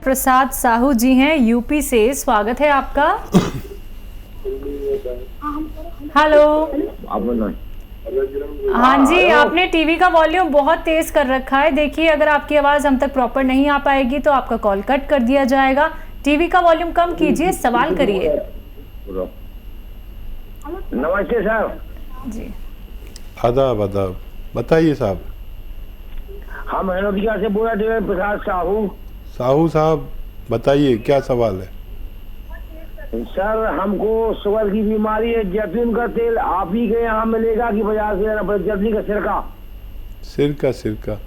प्रसाद साहू जी हैं यूपी से, स्वागत है आपका। हेलो। हाँ जी, आपने टीवी का वॉल्यूम बहुत तेज कर रखा है। देखिए, अगर आपकी आवाज हम तक प्रॉपर नहीं आ पाएगी तो आपका कॉल कट कर दिया जाएगा। टीवी का वॉल्यूम कम कीजिए, सवाल करिए। नमस्ते सर जी। आदाब आदाब, बताइए साहब। हम हनोदिया से बोल रहे थे, प्रसाद साहू। साहू साहब बताइए, क्या सवाल है? सर, हमको शुगर की बीमारी है। जैतून का तेल आप ही के यहाँ मिलेगा कि बाजार से लेना पड़ेगा? जैतून का सिरका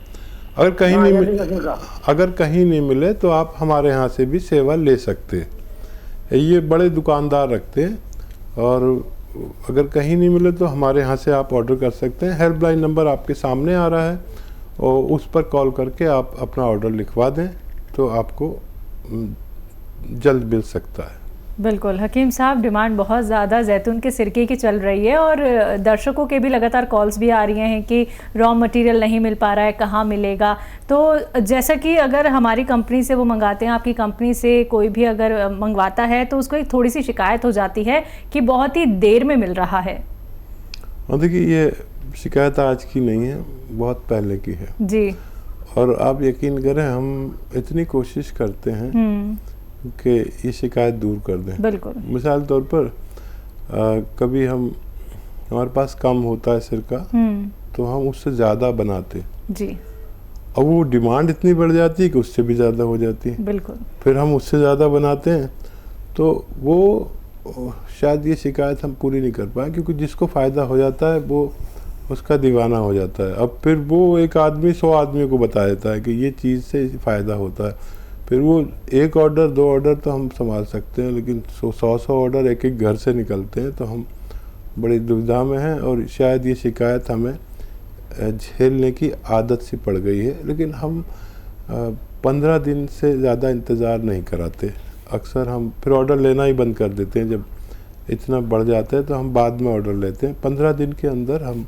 अगर कहीं नहीं मिले, अगर कहीं नहीं मिले तो आप हमारे यहाँ से भी सेवा ले सकते हैं। ये बड़े दुकानदार रखते हैं, और अगर कहीं नहीं मिले तो हमारे यहाँ से आप ऑर्डर कर सकते हैं। हेल्पलाइन नंबर आपके सामने आ रहा है, और उस पर कॉल करके आप अपना ऑर्डर लिखवा दें तो आपको जल्द मिल सकता है। बिल्कुल हकीम साहब, डिमांड बहुत ज़्यादा जैतून के सिरके की चल रही है, और दर्शकों के भी लगातार कॉल्स भी आ रही हैं कि रॉ मटेरियल नहीं मिल पा रहा है, कहाँ मिलेगा। तो जैसा कि अगर हमारी कंपनी से वो मंगाते हैं, आपकी कंपनी से कोई भी अगर मंगवाता है तो उसको एक थोड़ी सी शिकायत हो जाती है कि बहुत ही देर में मिल रहा है। और देखिए, ये शिकायत आज की नहीं है, बहुत पहले की है जी। और आप यकीन करें, हम इतनी कोशिश करते हैं कि ये शिकायत दूर कर दें। बिल्कुल। मिसाल तौर पर कभी हमारे पास कम होता है सिरका, तो हम उससे ज़्यादा बनाते जी। अब वो डिमांड इतनी बढ़ जाती है कि उससे भी ज़्यादा हो जाती है। बिल्कुल। फिर हम उससे ज़्यादा बनाते हैं, तो वो शायद ये शिकायत हम पूरी नहीं कर पाए, क्योंकि जिसको फ़ायदा हो जाता है वो उसका दीवाना हो जाता है। अब फिर वो एक आदमी 100 आदमियों को बता देता है कि ये चीज़ से फ़ायदा होता है। फिर वो एक ऑर्डर 2 ऑर्डर तो हम संभाल सकते हैं, लेकिन 100 ऑर्डर एक एक घर से निकलते हैं, तो हम बड़ी दुविधा में हैं। और शायद ये शिकायत हमें झेलने की आदत सी पड़ गई है। लेकिन हम 15 दिन से ज़्यादा इंतज़ार नहीं कराते। अक्सर हम फिर ऑर्डर लेना ही बंद कर देते हैं। जब इतना बढ़ जाता है तो हम बाद में ऑर्डर लेते हैं। 15 दिन के अंदर हम,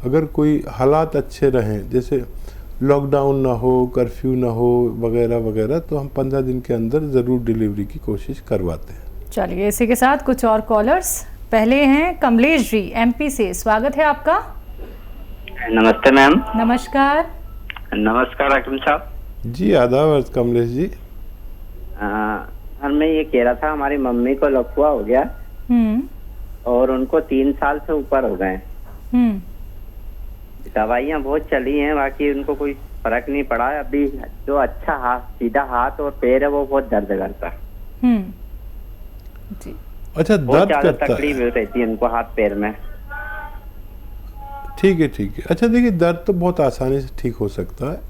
अगर कोई हालात अच्छे रहें, जैसे लॉकडाउन ना हो, कर्फ्यू ना हो, वगैरह वगैरह, तो हम 15 दिन के अंदर ज़रूर डिलीवरी की कोशिश करवाते हैं। चलिए, इसी के साथ कुछ और कॉलर्स। पहले हैं कमलेश जी एमपी से, स्वागत है आपका। नमस्ते मैम। नमस्कार। नमस्कार हकीम साहब जी। आदाब कमलेश जी। मैं ये कह रहा था, हमारी मम्मी को लकवा हो गया और उनको 3 साल से ऊपर हो गए। दवाइयाँ बहुत चली हैं, बाकी उनको कोई फर्क नहीं पड़ा। अभी जो अच्छा हाथ, सीधा हाथ और पैर है, वो बहुत दर्द करता जी। अच्छा, दर्द करता है, तकलीफ रहती है उनको हाथ पैर में। ठीक है। अच्छा देखिए, दर्द तो बहुत आसानी से ठीक हो सकता है।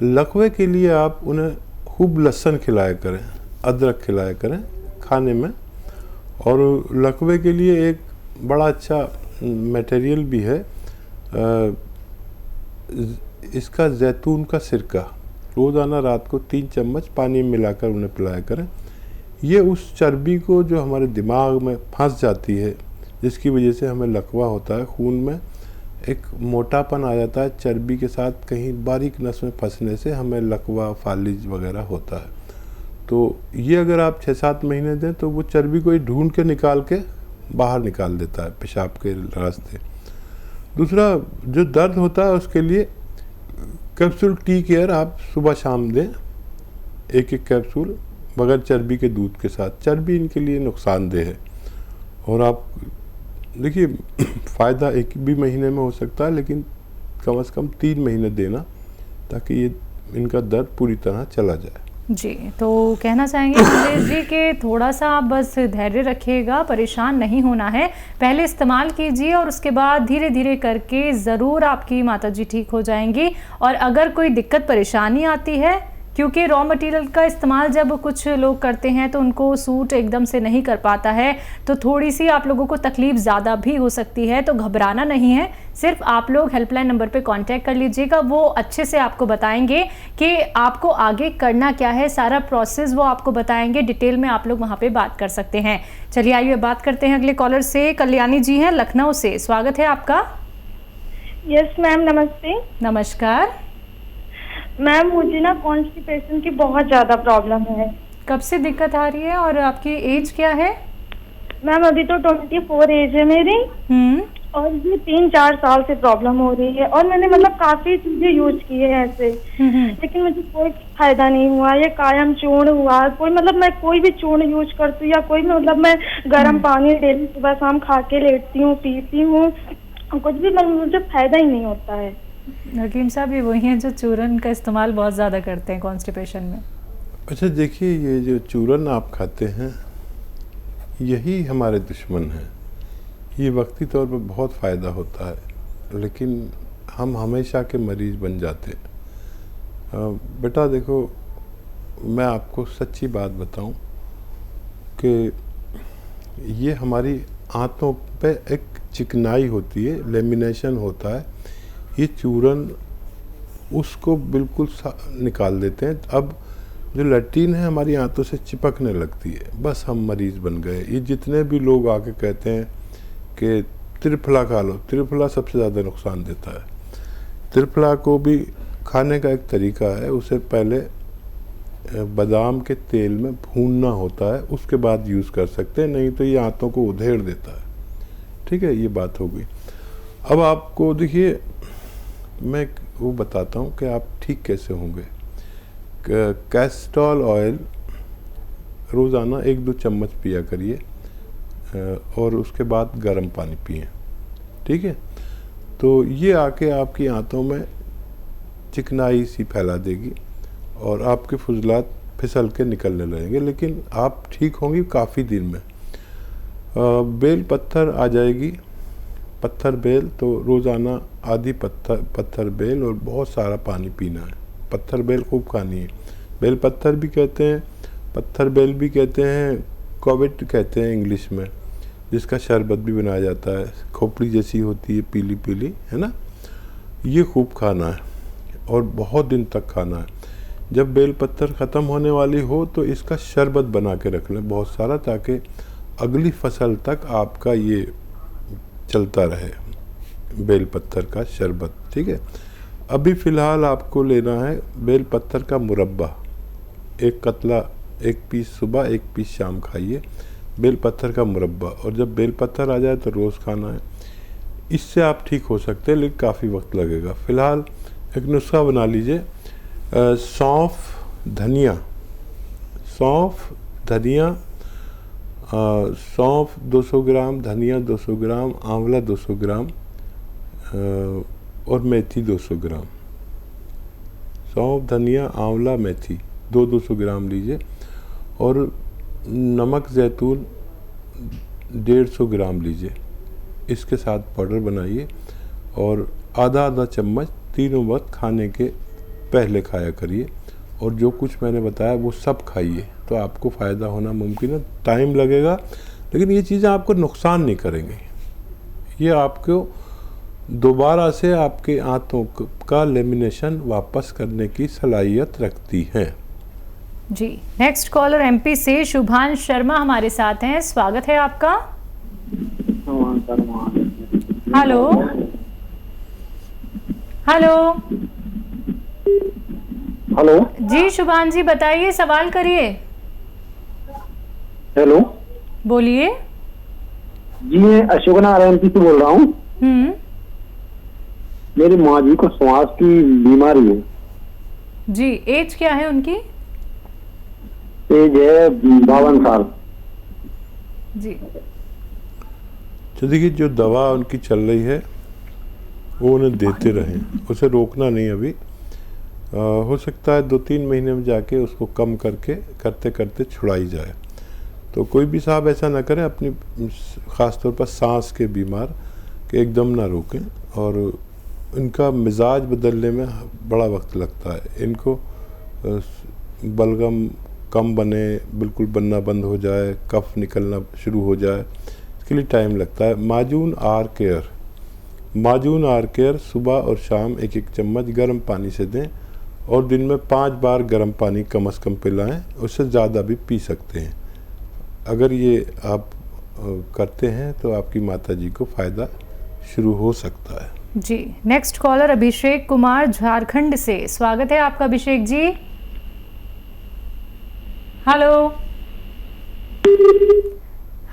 लकवे के लिए आप उन्हें खूब लहसुन खिलाया करें, अदरक खिलाया करें खाने में। और लकवे के लिए एक बड़ा अच्छा मटेरियल भी है, इसका जैतून का सिरका। रोज़ाना रात को 3 चम्मच पानी में मिलाकर उन्हें पिलाया करें। ये उस चर्बी को जो हमारे दिमाग में फंस जाती है, जिसकी वजह से हमें लकवा होता है, खून में एक मोटापन आ जाता है, चर्बी के साथ कहीं बारीक नस में फंसने से हमें लकवा, फालिज वगैरह होता है। तो ये अगर आप 6-7 महीने दें तो वो चर्बी को ढूंढ के निकाल के बाहर निकाल देता है पेशाब के रास्ते। दूसरा, जो दर्द होता है उसके लिए कैप्सूल टी केयर आप सुबह शाम दें, एक कैप्सूल बगैर चर्बी के दूध के साथ। चर्बी इनके लिए नुकसानदेह है। और आप देखिए, फ़ायदा एक भी महीने में हो सकता है, लेकिन कम से कम 3 महीने देना, ताकि ये इनका दर्द पूरी तरह चला जाए। जी, तो कहना चाहेंगे कमलेश जी कि थोड़ा सा आप बस धैर्य रखिएगा, परेशान नहीं होना है। पहले इस्तेमाल कीजिए और उसके बाद धीरे धीरे करके ज़रूर आपकी माताजी ठीक हो जाएंगी। और अगर कोई दिक्कत परेशानी आती है, क्योंकि रॉ मटेरियल का इस्तेमाल जब कुछ लोग करते हैं तो उनको सूट एकदम से नहीं कर पाता है, तो थोड़ी सी आप लोगों को तकलीफ ज़्यादा भी हो सकती है। तो घबराना नहीं है, सिर्फ आप लोग हेल्पलाइन नंबर पे कांटेक्ट कर लीजिएगा। वो अच्छे से आपको बताएंगे कि आपको आगे करना क्या है, सारा प्रोसेस वो आपको बताएंगे। डिटेल में आप लोग वहाँ पे बात कर सकते हैं। चलिए आइए बात करते हैं अगले कॉलर से। कल्याणी जी हैं लखनऊ से, स्वागत है आपका। यस मैम, नमस्ते। नमस्कार। मैम मुझे ना कॉन्स्टिपेशन की बहुत ज़्यादा प्रॉब्लम है। कब से दिक्कत आ रही है और आपकी एज क्या है? मैम अभी तो 24 एज है मेरी और ये 3-4 साल से प्रॉब्लम हो रही है और मैंने मतलब काफ़ी चीज़ें यूज की है ऐसे, लेकिन मुझे कोई फायदा नहीं हुआ। ये कायम चूर्ण हुआ, कोई मतलब मैं कोई भी चूर्ण यूज करती हूँ या कोई मतलब मैं गर्म पानी डेली सुबह शाम खा के लेटती हूँ, पीती हूँ, कुछ भी मतलब मुझे फायदा ही नहीं होता है। हकीम साहब ये वही हैं जो चूरन का इस्तेमाल बहुत ज़्यादा करते हैं कॉन्स्टिपेशन में। अच्छा देखिए, ये जो चूरन आप खाते हैं यही हमारे दुश्मन हैं। ये वक्ती तौर पर बहुत फ़ायदा होता है लेकिन हम हमेशा के मरीज़ बन जाते। बेटा देखो, मैं आपको सच्ची बात बताऊं कि ये हमारी आंतों पे एक चिकनाई होती है, लेमिनेशन होता है, ये चूरन उसको बिल्कुल निकाल देते हैं। अब जो लैट्रिन है हमारी आंतों से चिपकने लगती है, बस हम मरीज़ बन गए। ये जितने भी लोग आके कहते हैं कि त्रिफला खा लो, त्रिफला सबसे ज़्यादा नुकसान देता है। त्रिफला को भी खाने का एक तरीका है, उसे पहले बादाम के तेल में भूनना होता है, उसके बाद यूज़ कर सकते हैं, नहीं तो ये आंतों को उधेड़ देता है। ठीक है, ये बात हो गई। अब आपको देखिए, मैं वो बताता हूँ कि आप ठीक कैसे होंगे। कैस्टोल ऑयल रोज़ाना 1-2 चम्मच पिया करिए और उसके बाद गर्म पानी पिए। ठीक है, तो ये आके आपकी आंतों में चिकनाई सी फैला देगी और आपके फुजलात फिसल के निकलने लगेंगे, लेकिन आप ठीक होंगी काफ़ी दिन में। बेल पत्थर आ जाएगी, पत्थर बेल, तो रोज़ाना आधी पत्थर बेल और बहुत सारा पानी पीना है। पत्थर बेल खूब खानी है। बेल पत्थर भी कहते हैं, पत्थर बेल भी कहते हैं, कोविट कहते हैं इंग्लिश में, जिसका शरबत भी बनाया जाता है, खोपड़ी जैसी होती है, पीली पीली, है ना। ये खूब खाना है और बहुत दिन तक खाना है। जब बेल पत्थर ख़त्म होने वाली हो तो इसका शरबत बना के रख लें बहुत सारा, ताकि अगली फसल तक आपका ये चलता रहे, बेल पत्थर का शरबत। ठीक है, अभी फ़िलहाल आपको लेना है बेल पत्थर का मुरब्बा, एक कतला, 1 पीस सुबह 1 पीस शाम खाइए, बेल पत्थर का मुरब्बा। और जब बेल पत्थर आ जाए तो रोज़ खाना है। इससे आप ठीक हो सकते हैं, लेकिन काफ़ी वक्त लगेगा। फ़िलहाल एक नुस्खा बना लीजिए, सौंफ धनिया, सौंफ 200 ग्राम, धनिया 200 ग्राम, आंवला 200 ग्राम और मेथी 200 ग्राम। सौंफ, धनिया, आंवला, मेथी 200 ग्राम लीजिए और नमक ज़ैतून 150 ग्राम लीजिए। इसके साथ पाउडर बनाइए और आधा चम्मच तीनों वक्त खाने के पहले खाया करिए। और जो कुछ मैंने बताया वो सब खाइए, तो आपको फ़ायदा होना मुमकिन है। टाइम लगेगा, लेकिन ये चीज़ें आपको नुकसान नहीं करेंगी। ये आपको दोबारा से आपके आंतों का लेमिनेशन वापस करने की सलाहियत रखती हैं। जी, नेक्स्ट कॉलर एमपी से शुभांश शर्मा हमारे साथ हैं। स्वागत है आपका। हेलो हेलो हेलो जी, शुभांश जी बताइए, सवाल करिए। हेलो, बोलिए। जी मैं अशोक नारायण से बोल रहा हूँ। मेरी माँ जी को श्वास की बीमारी है। जी, एज क्या है उनकी? एज है 52 साल। जी, तो देखिए, जो दवा उनकी चल रही है वो उन्हें देते रहें, उसे रोकना नहीं। अभी हो सकता है 2-3 महीने में जाके उसको कम करके करते करते छुड़ाई जाए। तो कोई भी साहब ऐसा ना करें, अपनी ख़ास तौर पर सांस के बीमार के एकदम ना रोकें। और इनका मिजाज बदलने में बड़ा वक्त लगता है। इनको बलगम कम बने, बिल्कुल बनना बंद हो जाए, कफ निकलना शुरू हो जाए, इसके लिए टाइम लगता है। माजून आर केयर सुबह और शाम 1-1 चम्मच गर्म पानी से दें और दिन में 5 बार गर्म पानी कम से कम पिलाएं। उससे ज़्यादा भी पी सकते हैं। अगर ये आप करते हैं तो आपकी माताजी को फ़ायदा शुरू हो सकता है। जी, नेक्स्ट कॉलर अभिषेक कुमार झारखंड से, स्वागत है आपका अभिषेक जी। हेलो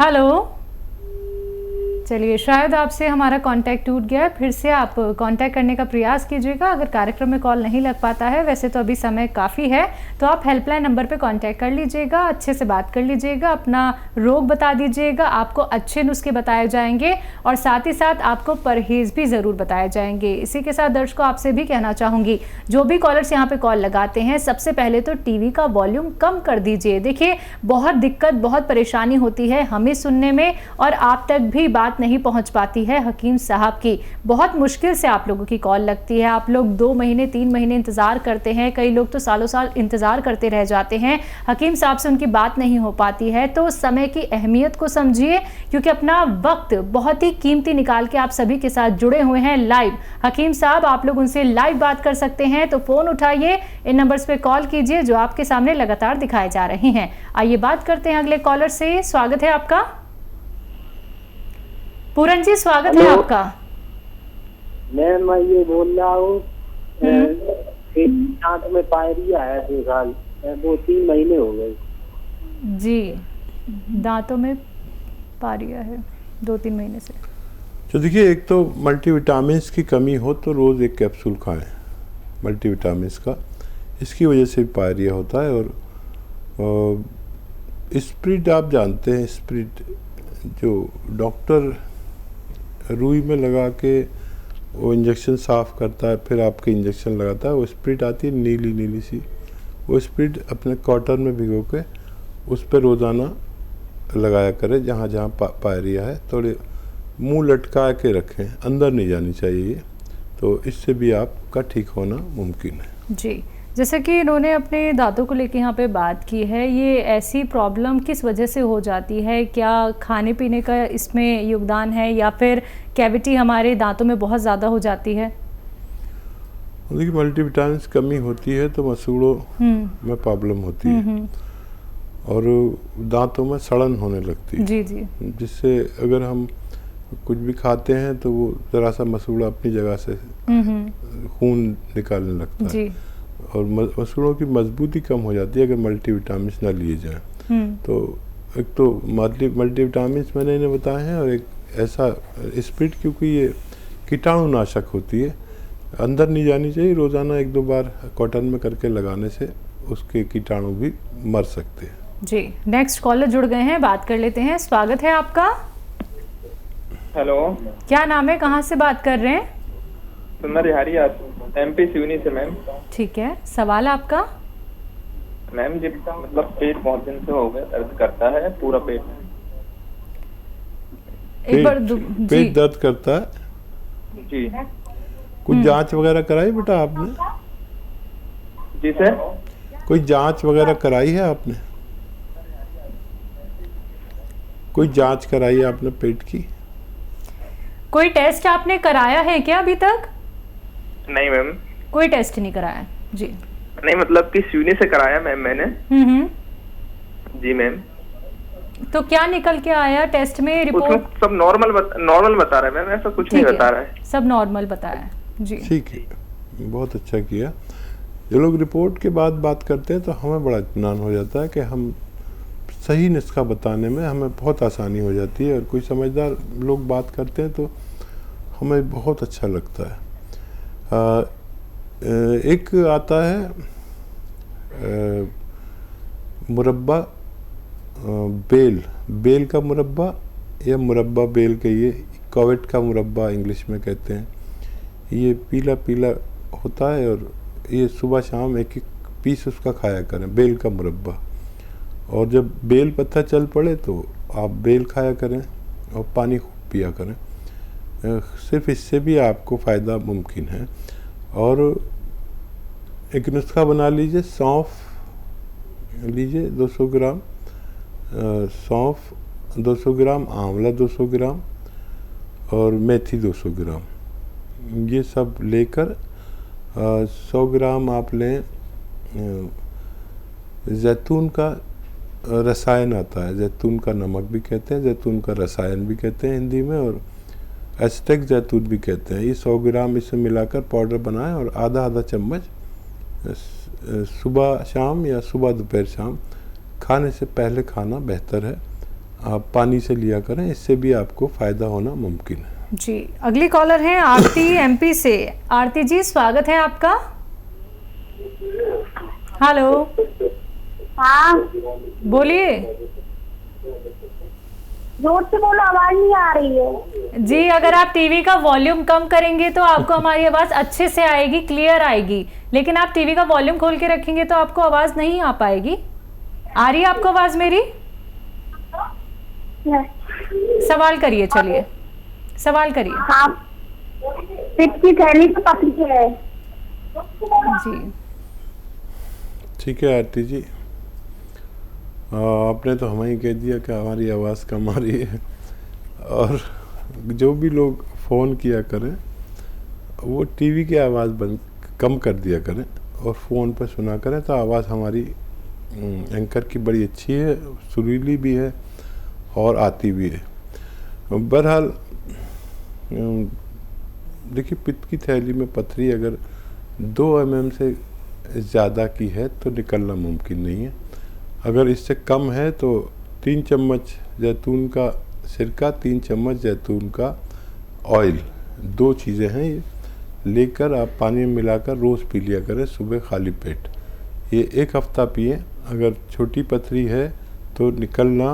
हेलो, चलिए शायद आपसे हमारा कांटेक्ट टूट गया, फिर से आप कांटेक्ट करने का प्रयास कीजिएगा अगर कार्यक्रम में कॉल नहीं लग पाता है। वैसे तो अभी समय काफ़ी है, तो आप हेल्पलाइन नंबर पे कांटेक्ट कर लीजिएगा, अच्छे से बात कर लीजिएगा, अपना रोग बता दीजिएगा, आपको अच्छे नुस्खे बताए जाएंगे और साथ ही साथ आपको परहेज भी ज़रूर बताए जाएंगे। इसी के साथ दर्शकों आपसे भी कहना चाहूँगी, जो भी कॉलर्स यहाँ पे कॉल लगाते हैं, सबसे पहले तो टीवी का वॉल्यूम कम कर दीजिए। देखिए बहुत दिक्कत, बहुत परेशानी होती है हमें सुनने में और आप तक भी बात नहीं पहुंच पाती है हकीम साहब की। बहुत मुश्किल से आप लोगों की कॉल लगती है, आप लोग 2 महीने 3 महीने इंतजार करते हैं, कई लोग तो सालों साल इंतजार करते रह जाते हैं, हकीम साहब से उनकी बात नहीं हो पाती है। तो समय की अहमियत को समझिए, क्योंकि अपना वक्त बहुत ही कीमती निकाल के आप सभी के साथ जुड़े हुए हैं लाइव। हकीम साहब आप लोग उनसे लाइव बात कर सकते हैं, तो फोन उठाइए, इन नंबर्स पे कॉल कीजिए जो आपके सामने लगातार दिखाए जा रहे हैं। आइए बात करते हैं अगले कॉलर से। स्वागत है आपका पूरन जी, स्वागत है आपका। मैं ये बोल रहा हूँ दांत में पायरिया है, 2 साल 2-3 महीने हो गए जी, दांतों में पायरिया है 2-3 महीने से। तो देखिए, एक तो मल्टीविटामिन्स की कमी हो तो रोज़ 1 कैप्सूल खाएं मल्टीविटामिन्स का, इसकी वजह से भी पायरिया होता है। और स्प्रिट आप जानते हैं, स्प्रिट जो डॉक्टर रुई में लगा के वो इंजेक्शन साफ़ करता है, फिर आपके इंजेक्शन लगाता है, वो स्प्रिट आती है नीली नीली सी, वो स्प्रिट अपने कॉटन में भिगो के उस पर रोज़ाना लगाया करें जहाँ जहाँ पायरिया है। थोड़े मुंह लटका के रखें, अंदर नहीं जानी चाहिए, तो इससे भी आपका ठीक होना मुमकिन है। जी, जैसे कि इन्होंने अपने दांतों को लेके यहाँ पे बात की है, ये ऐसी प्रॉब्लम किस वजह से हो जाती है? क्या खाने पीने का इसमें योगदान है या फिर कैविटी हमारे दांतों में बहुत ज़्यादा हो जाती है? देखिए, मल्टीविटामिन कमी होती है तो मसूड़ों में प्रॉब्लम होती है और दांतों में सड़न होने लगती है। जी जी, जिससे अगर हम कुछ भी खाते हैं तो वो ज़रा सा मसूड़ा अपनी जगह से खून निकालने लगता है जी। और मसूड़ों की मजबूती कम हो जाती है अगर मल्टीविटामिन ना लिए जाएं। तो एक तो मल्टीविटामिन मैंने इन्हें बताए हैं, और एक ऐसा स्प्रिट, क्योंकि ये कीटाणुनाशक होती है, अंदर नहीं जानी चाहिए, रोज़ाना 1-2 बार कॉटन में करके लगाने से उसके कीटाणु भी मर सकते हैं। जी, नेक्स्ट कॉलर जुड़ गए हैं, बात कर लेते हैं। स्वागत है आपका। हेलो, क्या नाम है, कहाँ से बात कर रहे हैं? सुंदर हरिया, MP सिवनी से मैम। ठीक है, सवाल आपका। मैम जी मतलब पेट बहुत दिन से हो गया, दर्द करता है पूरा पेट। एक बार पेट दर्द करता है जी। कुछ जांच वगैरह कराई बेटा आपने? जी सर। कोई जांच वगैरह कराई है आपने? कोई जांच कराई है आपने पेट की? कोई टेस्ट आपने कराया है क्या अभी तक? नहीं मैम, कोई टेस्ट नहीं कराया जी। नहीं मतलब कि सिवनी से कराया मैम मैंने। जी मैम। तो क्या निकल के आया टेस्ट में, रिपोर्ट? सब नॉर्मल बता रहा है मैम, ऐसा कुछ नहीं बता रहा है। सब नॉर्मल बताया है जी। ठीक है, बहुत अच्छा किया। जो लोग रिपोर्ट के बाद बात करते हैं तो हमें बड़ा इत्मीनान हो जाता है कि हम सही नुस्खा बताने में हमें बहुत आसानी हो जाती है, और कोई समझदार लोग बात करते हैं तो हमें बहुत अच्छा लगता है। एक आता है मुरब्बा बेल का मुरब्बा, या मुरब्बा बेल कहिए, कोविड का मुरब्बा इंग्लिश में कहते हैं। ये पीला पीला होता है और ये सुबह शाम 1-1 पीस उसका खाया करें, बेल का मुरब्बा। और जब बेल पत्ता चल पड़े तो आप बेल खाया करें और पानी खूब पिया करें, सिर्फ इससे भी आपको फ़ायदा मुमकिन है। और एक नुस्खा बना लीजिए, सौंफ लीजिए 200 ग्राम, सौंफ 200 ग्राम, आंवला 200 ग्राम और मेथी 200 ग्राम, ये सब लेकर 100 ग्राम आप लें जैतून का रसायन आता है, जैतून का नमक भी कहते हैं, जैतून का रसायन भी कहते हैं हिंदी में, और एस्टेक जैतून भी कहते हैं। ये 100 ग्राम इसमें मिलाकर पाउडर बनाएं और आधा आधा चम्मच सुबह शाम या सुबह दोपहर शाम खाने से पहले खाना बेहतर है। आप पानी से लिया करें, इससे भी आपको फ़ायदा होना मुमकिन है। जी, अगली कॉलर हैं आरती एमपी से। आरती जी, स्वागत है आपका। हेलो। हाँ बोलिए। जोर से बोलो, आवाज नहीं आ रही है। जी, अगर आप टीवी का वॉल्यूम कम करेंगे तो आपको हमारी आवाज अच्छे से आएगी, क्लियर आएगी। लेकिन आप टीवी का वॉल्यूम खोल के रखेंगे तो आपको आवाज नहीं आ पाएगी। आ रही है आपको आवाज मेरी? सवाल करिए, चलिए सवाल करिए। हाँ, पित्त की थैली तो पतली है। जी ठीक है आरती जी, आपने तो हमें ही कह दिया कि हमारी आवाज़ कम आ रही है। और जो भी लोग फ़ोन किया करें वो टीवी की आवाज़ बंद कम कर दिया करें और फ़ोन पर सुना करें, तो आवाज़ हमारी एंकर की बड़ी अच्छी है, सुरीली भी है और आती भी है। बहरहाल देखिए, पित्त की थैली में पथरी अगर 2 mm से ज़्यादा की है तो निकलना मुमकिन नहीं है। अगर इससे कम है तो 3 चम्मच जैतून का सिरका, 3 चम्मच जैतून का ऑयल, 2 चीज़ें हैं ये, लेकर आप पानी में मिलाकर रोज़ पी लिया करें सुबह खाली पेट। ये 1 हफ्ता पिए। अगर छोटी पथरी है तो निकलना